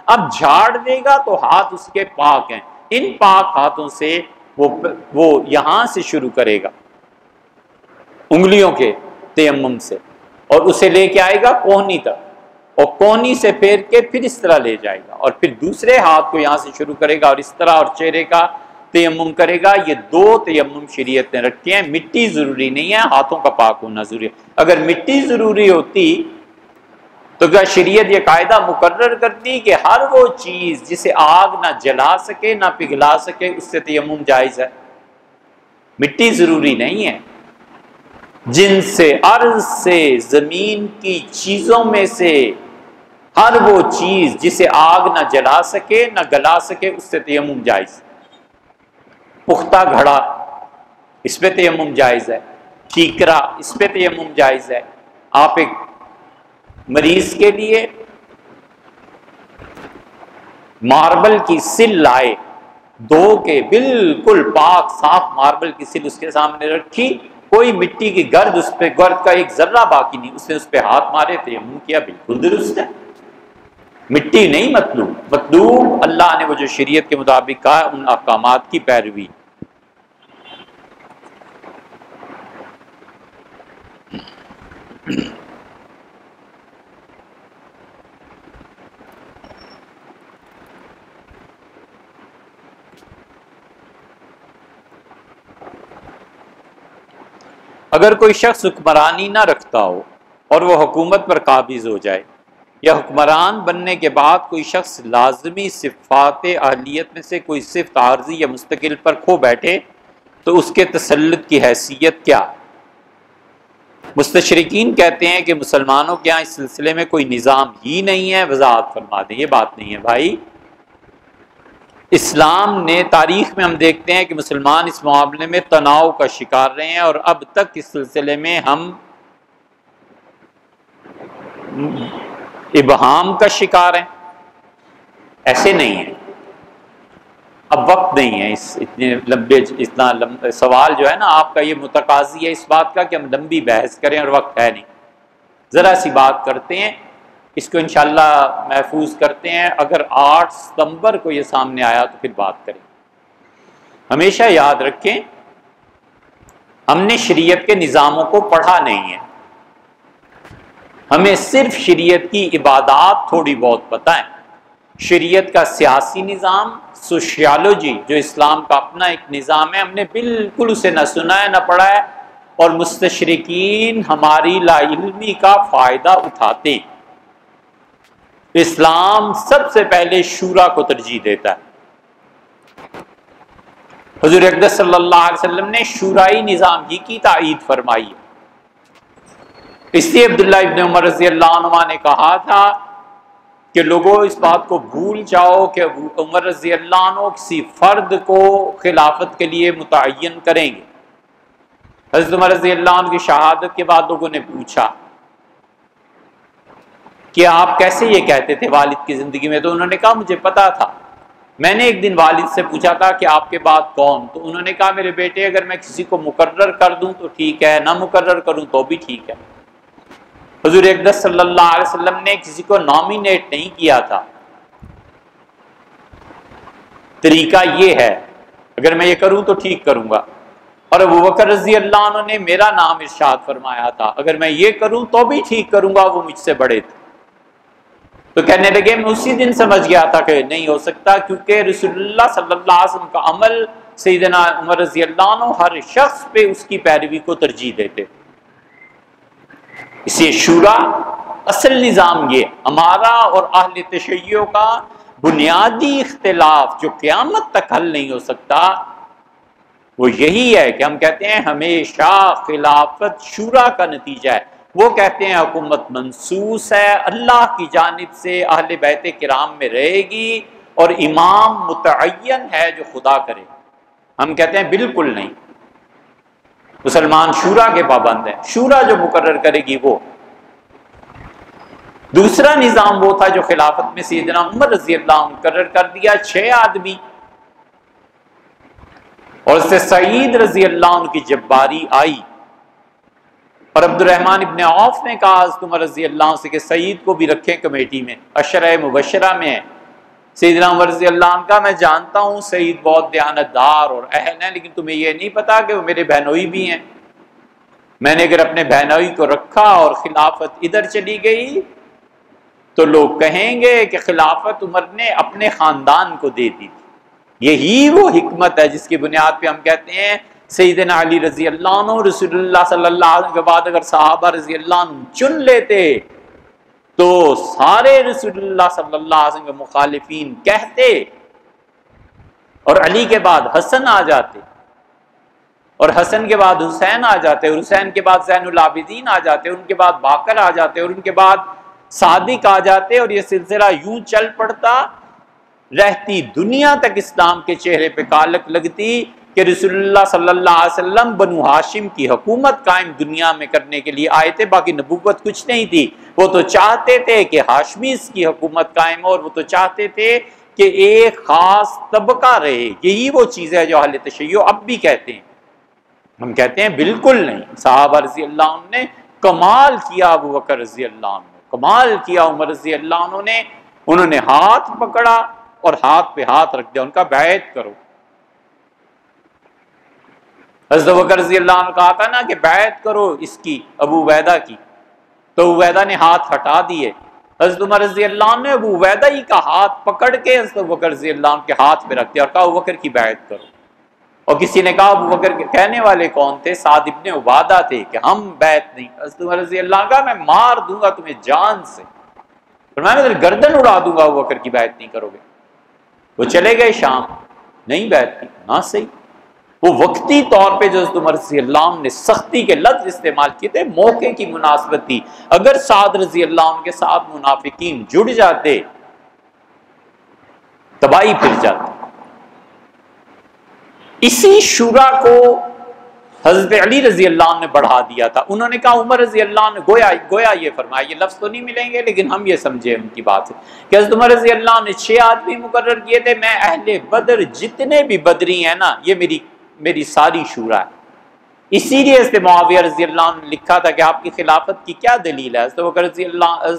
اب جھاڑ دے گا تو ہاتھ اس کے پاک ہیں، ان پاک ہاتھوں سے وہ یہاں سے شروع کرے گا، انگلیوں کے تیمم سے، اور اسے لے کے آئے گا کوہنی تک، اور کوہنی سے پھیر کے پھر اس طرح لے جائے گا، اور پھر دوسرے ہاتھ کو یہاں سے شروع کرے گا اور اس طرح، اور چہرے کا تیمم کرے گا۔ یہ دو تیمم شریعت نے رکھے ہیں۔ مٹی ضروری نہیں ہے، ہاتھوں کا پاک ہونا ضروری ہے۔ اگر مٹی ضروری ہوتی تو کیا شریعت یہ قاعدہ مقرر کرتی کہ ہر وہ چیز جسے آگ نہ جلا سکے نہ پگھلا سکے اس سے تیمم جائز ہے؟ مٹی ضروری نہیں ہے۔ جن سے ارض سے زمین کی چیزوں میں سے ہر وہ چیز جسے آگ نہ جلا سکے نہ گلا سکے اس سے تیمم جائز۔ پختہ گھڑا، اس پہ تیمم جائز ہے۔ ٹھیکرا، اس پہ تیمم جائز ہے۔ آپ ایک مریض کے لیے ماربل کی سل لائے، دھو کے بالکل پاک صاف ماربل کی سل اس کے سامنے رکھی، کوئی مٹی کی گرد اس پہ، گرد کا ایک ذرہ باقی نہیں، اس نے اس پہ ہاتھ مارے، تیمم کیا، بالکل درست ہے۔ مٹی نہیں مطلوب، مطلوب اللہ نے وہ جو شریعت کے مطابق کہا ان احکامات کی پیروی۔ اگر کوئی شخص حکمرانی نہ رکھتا ہو اور وہ حکومت پر قابض ہو جائے، یا حکمران بننے کے بعد کوئی شخص لازمی صفات اہلیت میں سے کوئی صفت عارضی یا مستقل پر کھو بیٹھے، تو اس کے تسلط کی حیثیت کیا؟ مستشرقین کہتے ہیں کہ مسلمانوں کے ہاں اس سلسلے میں کوئی نظام ہی نہیں ہے، وضاحت فرما دیں۔ یہ بات نہیں ہے بھائی، اسلام نے تاریخ میں ہم دیکھتے ہیں کہ مسلمان اس معاملے میں تناؤ کا شکار رہے ہیں، اور اب تک اس سلسلے میں ہم ابہام کا شکار ہیں۔ ایسے نہیں ہے، اب وقت نہیں ہے اتنا لمبے سوال جو ہے نا آپ کا، یہ متقاضی ہے اس بات کا کہ ہم لمبی بحث کریں، اور وقت ہے نہیں۔ ذرا سی بات کرتے ہیں، اس کو انشاءاللہ محفوظ کرتے ہیں، اگر 8 ستمبر کو یہ سامنے آیا تو پھر بات کریں۔ ہمیشہ یاد رکھیں، ہم نے شریعت کے نظاموں کو پڑھا نہیں ہے، ہمیں صرف شریعت کی عبادات تھوڑی بہت پتہ ہے۔ شریعت کا سیاسی نظام، سوشیالوجی جو اسلام کا اپنا ایک نظام ہے، ہم نے بالکل اسے نہ سنا ہے نہ پڑھا ہے، اور مستشرقین ہماری لا علمی کا فائدہ اٹھاتے ہیں۔ اسلام سب سے پہلے شورا کو ترجیح دیتا ہے۔ حضور اقدس صلی اللہ علیہ وسلم نے شورائی نظام ہی کی تائید فرمائی ہے۔ اس لیے عبداللہ ابن عمر رضی اللہ عنہ نے کہا تھا کہ لوگوں اس بات کو بھول جاؤ کہ عمر رضی اللہ عنہ کسی فرد کو خلافت کے لیے متعین کریں گے۔ حضرت عمر رضی اللہ عنہ کی شہادت کے بعد لوگوں نے پوچھا کہ آپ کیسے یہ کہتے تھے والد کی زندگی میں؟ تو انہوں نے کہا مجھے پتا تھا، میں نے ایک دن والد سے پوچھا تھا کہ آپ کے بعد کون؟ تو انہوں نے کہا میرے بیٹے اگر میں کسی کو مقرر کر دوں تو ٹھیک ہے، نہ مقرر کروں تو بھی ٹھیک ہے۔ حضور اقدس صلی اللہ علیہ وسلم نے کسی کو نامینیٹ نہیں کیا تھا۔ طریقہ یہ ہے، اگر میں یہ کروں تو ٹھیک کروں گا، اور ابوبکر رضی اللہ عنہ نے میرا نام ارشاد فرمایا تھا، اگر میں یہ کروں تو بھی ٹھیک کروں گا، وہ مجھ سے بڑے تھے۔ تو کہنے لگے میں اسی دن سمجھ گیا تھا کہ نہیں ہو سکتا، کیونکہ رسول اللہ صلی اللہ علیہ وسلم کا عمل سیدنا عمر رضی اللہ عنہ ہر شخص پہ اس کی پیروی کو ترجیح دیتے۔ اس لیے شورا اصل نظام یہ ہمارا اور اہل تشیع کا بنیادی اختلاف جو قیامت تک حل نہیں ہو سکتا، وہ یہی ہے کہ ہم کہتے ہیں ہمیشہ خلافت شورا کا نتیجہ ہے۔ وہ کہتے ہیں حکومت منصوص ہے، اللہ کی جانب سے اہل بیت کرام میں رہے گی، اور امام متعین ہے جو خدا کرے۔ ہم کہتے ہیں بالکل نہیں، مسلمان شورا کے پابند ہیں، شورا جو مقرر کرے گی وہ۔ دوسرا نظام وہ تھا جو خلافت میں سیدنا عمر رضی اللہ عنہ مقرر کر دیا، 6 آدمی، اور اس سے سعید رضی اللہ عنہ کی جب باری آئی، اور عبد الرحمن ابن عوف نے کہا حضرت عمر رضی اللہ عنہ سے کہ سعید کو بھی رکھیں کمیٹی میں، عشرہ مبشرہ میں ہے۔ سیدنا عمر رضی اللہ عنہ کا میں جانتا ہوں سعید بہت دیانتدار اور اہل ہیں، لیکن تمہیں یہ نہیں پتا کہ وہ میرے بہنوئی بھی ہیں۔ میں نے اگر اپنے بہنوئی کو رکھا اور خلافت ادھر چلی گئی تو لوگ کہیں گے کہ خلافت عمر نے اپنے خاندان کو دے دی تھی۔ یہی وہ حکمت ہے جس کی بنیاد پہ ہم کہتے ہیں سیدنا علی رضی اللہ عنہ رسول اللہ صلی اللہ علیہ وسلم کے بعد اگر صحابہ رضی اللہ عنہ چن لیتے تو سارے رسول اللہ صلی اللہ علیہ وسلم کے مخالفین کہتے، اور علی کے بعد حسن آ جاتے، اور حسن کے بعد حسین آ جاتے، اور حسین کے بعد زین العابدین آ جاتے، ان کے بعد باقر آ جاتے، اور ان کے بعد صادق آ جاتے، اور یہ سلسلہ یوں چل پڑتا، رہتی دنیا تک اسلام کے چہرے پہ کالک لگتی کہ رسول اللہ صلی اللہ علیہ وسلم بنو ہاشم کی حکومت قائم دنیا میں کرنے کے لیے آئے تھے، باقی نبوت کچھ نہیں تھی۔ وہ تو چاہتے تھے کہ ہاشمیز کی حکومت قائم ہو، اور وہ تو چاہتے تھے کہ ایک خاص طبقہ رہے۔ یہی وہ چیز ہے جو اہل تشیع اب بھی کہتے ہیں۔ ہم کہتے ہیں بالکل نہیں، صحابہ رضی اللہ عنہ نے کمال کیا، ابو بکر رضی اللہ عنہ کمال کیا، عمر رضی اللہ عنہ نے، انہوں نے ہاتھ پکڑا اور ہاتھ پہ ہاتھ رکھ دیا، ان کا بیعت کرو۔ حضرت ابو بکر رضی اللہ عنہ کہا تھا نا کہ بیعت کرو اس کی، ابو عبیدہ کی، تو ابو عبیدہ نے ہاتھ ہٹا دیے۔ حضرت عمر رضی اللہ عنہ نے ابو عبیدہ ہی کا ہاتھ پکڑ کے حضرت ابو بکر رضی اللہ عنہ کے ہاتھ پہ رکھ دیا اور کہا ابو بکر کی بیعت کرو۔ اور کسی نے کہا ابو بکر کے کہنے والے کون تھے؟ سعد ابن عبادہ تھے کہ ہم بیعت نہیں۔ حضرت عمر رضی اللہ عنہ کہا میں مار دوں گا تمہیں جان سے، فرمایا میں گردن اڑا دوں گا ابو بکر کی بیعت نہیں کرو گے۔ وہ چلے گئے شام، نہیں بیعت کی، نہ صحیح۔ وہ وقتی طور پہ جو حضرت عمر رضی اللہ عنہ نے سختی کے لفظ استعمال کیے تھے، موقع کی مناسبت تھی۔ اگر سعد رضی اللہ عنہ کے ساتھ منافقین جڑ جاتے، تباہی پھر جاتی۔ اسی شورا کو حضرت علی رضی اللہ عنہ نے بڑھا دیا تھا۔ انہوں نے کہا عمر رضی اللہ عنہ گویا یہ فرمایا، یہ لفظ تو نہیں ملیں گے لیکن ہم یہ سمجھے ان کی بات سے کہ حضرت عمر رضی اللہ عنہ نے 6 آدمی مقرر کیے تھے، میں اہل بدر جتنے بھی بدری ہیں نا، یہ میری ساری شورا ہے۔ اسی لیے حضرت معاویہ رضی اللہ عنہ نے لکھا تھا کہ آپ کی خلافت کی کیا دلیل ہے؟ حضرت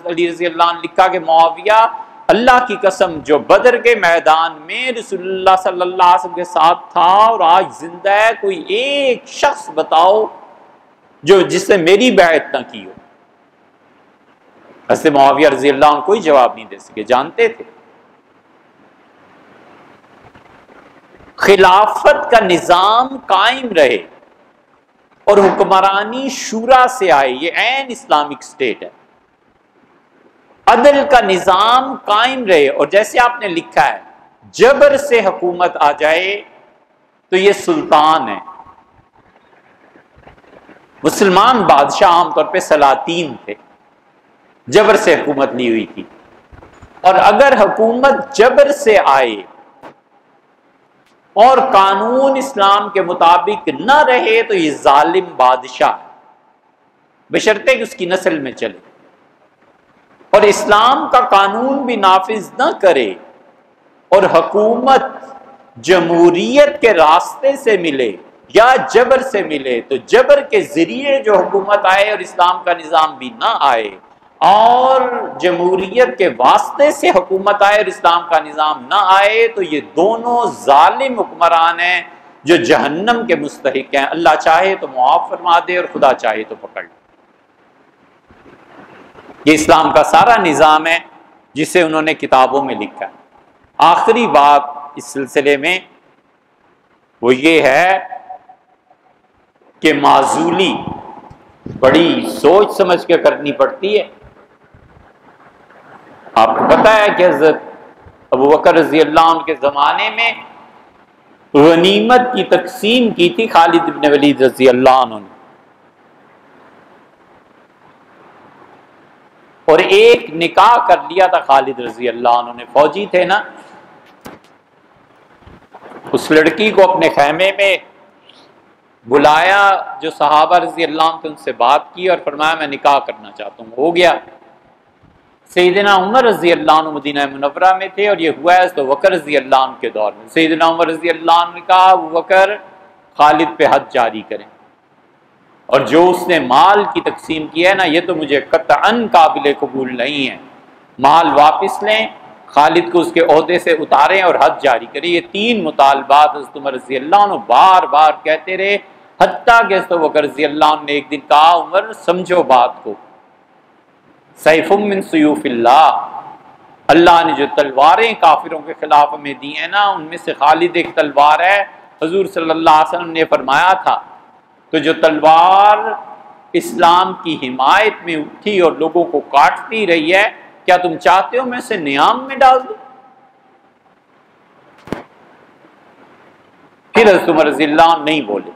علی رضی اللہ عنہ نے لکھا کہ معاویہ اللہ کی قسم جو بدر کے میدان میں رسول اللہ صلی اللہ علیہ وسلم کے ساتھ تھا اور آج زندہ ہے، کوئی ایک شخص بتاؤ جس نے میری بیعت نہ کی ہو۔ حضرت معاویہ رضی اللہ عنہ کوئی جواب نہیں دے سکے، جانتے تھے خلافت کا نظام قائم رہے اور حکمرانی شورا سے آئے، یہ عین اسلامک سٹیٹ ہے، عدل کا نظام قائم رہے، اور جیسے آپ نے لکھا ہے جبر سے حکومت آ جائے تو یہ سلطان ہے۔ مسلمان بادشاہ عام طور پہ سلاطین تھے، جبر سے حکومت لی ہوئی تھی، اور اگر حکومت جبر سے آئے اور قانون اسلام کے مطابق نہ رہے تو یہ ظالم بادشاہ ہے، بشرطے کہ اس کی نسل میں چلے اور اسلام کا قانون بھی نافذ نہ کرے، اور حکومت جمہوریت کے راستے سے ملے یا جبر سے ملے، تو جبر کے ذریعے جو حکومت آئے اور اسلام کا نظام بھی نہ آئے، اور جمہوریت کے واسطے سے حکومت آئے اور اسلام کا نظام نہ آئے، تو یہ دونوں ظالم حکمران ہیں جو جہنم کے مستحق ہیں۔ اللہ چاہے تو معاف فرما دے اور خدا چاہے تو پکڑ لے۔ یہ اسلام کا سارا نظام ہے جسے انہوں نے کتابوں میں لکھا ہے۔ آخری بات اس سلسلے میں وہ یہ ہے کہ معزولی بڑی سوچ سمجھ کے کرنی پڑتی ہے۔ آپ کو پتہ ہے کہ حضرت ابو بکر رضی اللہ عنہ کے زمانے میں غنیمت کی تقسیم کی تھی خالد بن ولید رضی اللہ عنہ نے، اور ایک نکاح کر لیا تھا خالد رضی اللہ عنہ نے، فوجی تھے نا، اس لڑکی کو اپنے خیمے میں بلایا جو صحابہ رضی اللہ عنہ ان سے بات کی اور فرمایا میں نکاح کرنا چاہتا ہوں، ہو گیا۔ سیدنا عمر رضی اللہ عنہ مدینہ منورہ میں تھے اور یہ ہوا ہے تو بکر رضی اللہ عنہ کے دور میں۔ سیدنا عمر رضی اللہ عنہ نے کہا ابو بکر خالد پہ حد جاری کریں، اور جو اس نے مال کی تقسیم کی ہے نا، یہ تو مجھے قطعاً قابل قبول نہیں ہے، مال واپس لیں، خالد کو اس کے عہدے سے اتاریں اور حد جاری کریں۔ یہ 3 مطالبات حضرت عمر رضی اللہ عنہ بار بار کہتے رہے، حتیٰ کہ ابو بکر رضی اللہ عنہ نے ایک دن کہا عمر سمجھو بات کو، سیف من سیوف اللہ، اللہ نے جو تلواریں کافروں کے خلاف ہمیں دی ہیں نا، ان میں سے خالد ایک تلوار ہے۔ حضور صلی اللہ علیہ وسلم نے فرمایا تھا تو جو تلوار اسلام کی حمایت میں اٹھی اور لوگوں کو کاٹتی رہی ہے، کیا تم چاہتے ہو میں اسے نیام میں ڈال دوں؟ پھر حضرت عمر رضی اللہ عنہ نہیں بولے۔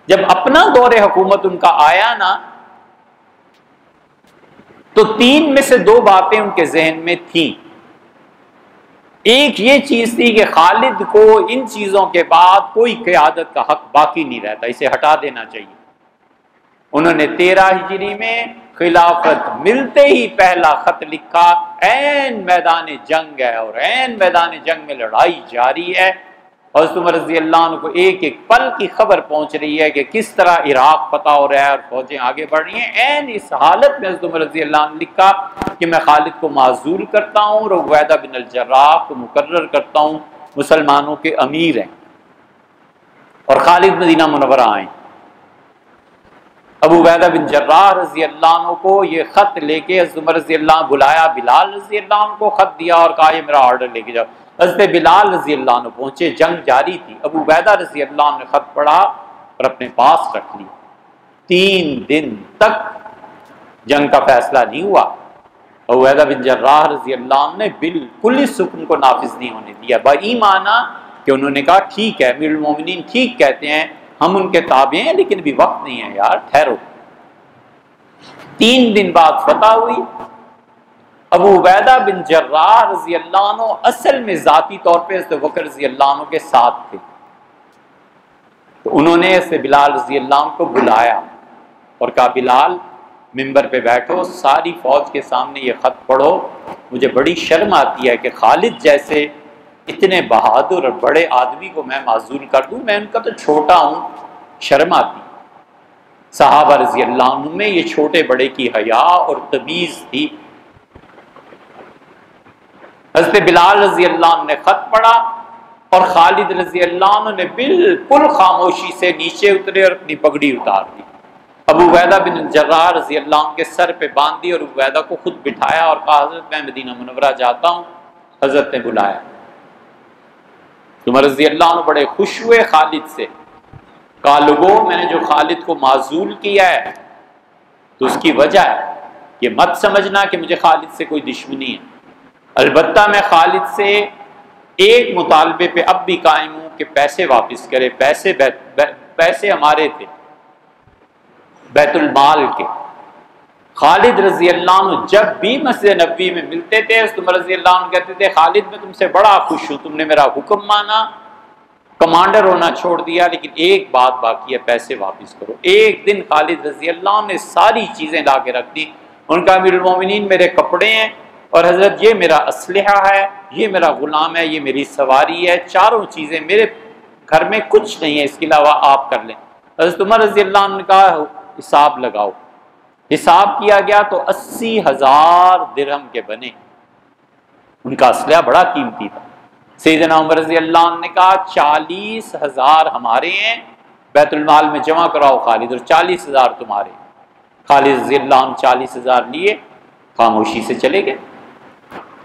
جب اپنا دور حکومت ان کا آیا نا، تو تین میں سے دو باتیں ان کے ذہن میں تھیں۔ ایک یہ چیز تھی کہ خالد کو ان چیزوں کے بعد کوئی قیادت کا حق باقی نہیں رہتا، اسے ہٹا دینا چاہیے۔ انہوں نے 13 ہجری میں خلافت ملتے ہی پہلا خط لکھا، عین میدان جنگ ہے اور عین میدان جنگ میں لڑائی جاری ہے، اور حضرت عمر رضی اللہ عنہ کو ایک ایک پل کی خبر پہنچ رہی ہے کہ کس طرح عراق فتح ہو رہا ہے اور فوجیں آگے بڑھ رہی ہیں۔ عین اس حالت میں حضرت عمر رضی اللہ عنہ نے لکھا کہ میں خالد کو معزول کرتا ہوں اور عبیدہ بن الجراح کو مقرر کرتا ہوں، مسلمانوں کے امیر ہیں، اور خالد مدینہ منورہ آئیں۔ ابو عبیدہ بن جراح رضی اللہ عنہ کو یہ خط لے کے حضرت عمر رضی اللہ عنہ بلایا، بلال رضی اللہ عنہ کو خط دیا اور کہا یہ میرا آرڈر لے کے جاؤ۔ حضرت بلال رضی اللہ عنہ پہنچے، جنگ جاری تھی، ابو عبیدہ رضی اللہ عنہ نے خط پڑھا اور اپنے پاس رکھ لی۔ 3 دن تک جنگ کا فیصلہ نہیں ہوا۔ ابو عبیدہ بن جراح رضی اللہ عنہ نے بالکل اس حکم کو نافذ نہیں ہونے دیا، بئی معنی کہ انہوں نے کہا ٹھیک ہے، امیر المومنین ٹھیک کہتے ہیں، ہم ان کے تابع ہیں، لیکن ابھی وقت نہیں ہے یار، ٹھہرو۔ 3 دن بعد فتح ہوئی۔ ابو عبیدہ بن جراح رضی اللہ عنہ اصل میں ذاتی طور پہ حضرت بکر رضی اللہ عنہ کے ساتھ تھے، تو انہوں نے حضرت بلال رضی اللہ عنہ کو بلایا اور کہا بلال ممبر پہ بیٹھو، ساری فوج کے سامنے یہ خط پڑھو، مجھے بڑی شرم آتی ہے کہ خالد جیسے اتنے بہادر اور بڑے آدمی کو میں معزول کر دوں، میں ان کا تو چھوٹا ہوں، شرم آتی۔ صحابہ رضی اللہ عنہ میں یہ چھوٹے بڑے کی حیا اور تمیز تھی۔ حضرت بلال رضی اللہ عنہ نے خط پڑھا اور خالد رضی اللہ عنہ نے بالکل خاموشی سے نیچے اترے اور اپنی پگڑی اتار دی، ابو عبیدہ بن جراح رضی اللہ عنہ کے سر پہ باندھی اور ابو عبیدہ کو خود بٹھایا اور کہا حضرت میں مدینہ منورہ جاتا ہوں، حضرت نے بلایا۔ عمر رضی اللہ عنہ بڑے خوش ہوئے خالد سے، کہا لوگوں میں نے جو خالد کو معزول کیا ہے تو اس کی وجہ ہے، یہ مت سمجھنا کہ مجھے خالد سے کوئی دشمنی ہے، البتہ میں خالد سے ایک مطالبے پہ اب بھی قائم ہوں کہ پیسے واپس کرے۔ پیسے ہمارے تھے بیت المال کے۔ خالد رضی اللہ عنہ جب بھی مسجد نبوی میں ملتے تھے، حضرت عمر رضی اللہ عنہ کہتے تھے خالد میں تم سے بڑا خوش ہوں، تم نے میرا حکم مانا، کمانڈر ہونا چھوڑ دیا، لیکن ایک بات باقی ہے، پیسے واپس کرو۔ ایک دن خالد رضی اللہ عنہ نے ساری چیزیں لا کے رکھ دی، ان کا امیر المومنین میرے کپڑے ہیں اور حضرت یہ میرا اسلحہ ہے، یہ میرا غلام ہے، یہ میری سواری ہے، چاروں چیزیں میرے گھر میں کچھ نہیں ہے، اس کے علاوہ آپ کر لیں۔ حضرت عمر رضی اللہ عنہ نے کہا حساب لگاؤ۔ حساب کیا گیا تو 80,000 درہم کے بنے، ان کا اسلحہ بڑا قیمتی تھا۔ سیدنا عمر رضی اللہ عنہ نے کہا 40,000 ہمارے ہیں، بیت المال میں جمع کراؤ خالد، اور 40,000 تمہارے۔ خالد رضی اللہ عنہ 40,000 لیے، خاموشی سے چلے گئے۔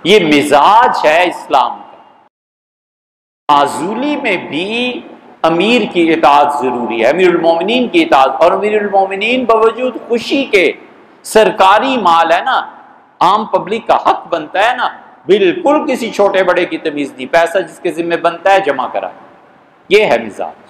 یہ مزاج ہے اسلام کا۔ معزولی میں بھی امیر کی اطاعت ضروری ہے، امیر المومنین کی اطاعت، اور امیر المومنین باوجود خوشی کے سرکاری مال ہے نا، عام پبلک کا حق بنتا ہے نا، بالکل کسی چھوٹے بڑے کی تمیز نہیں، پیسہ جس کے ذمہ بنتا ہے جمع کرائے، یہ ہے مزاج۔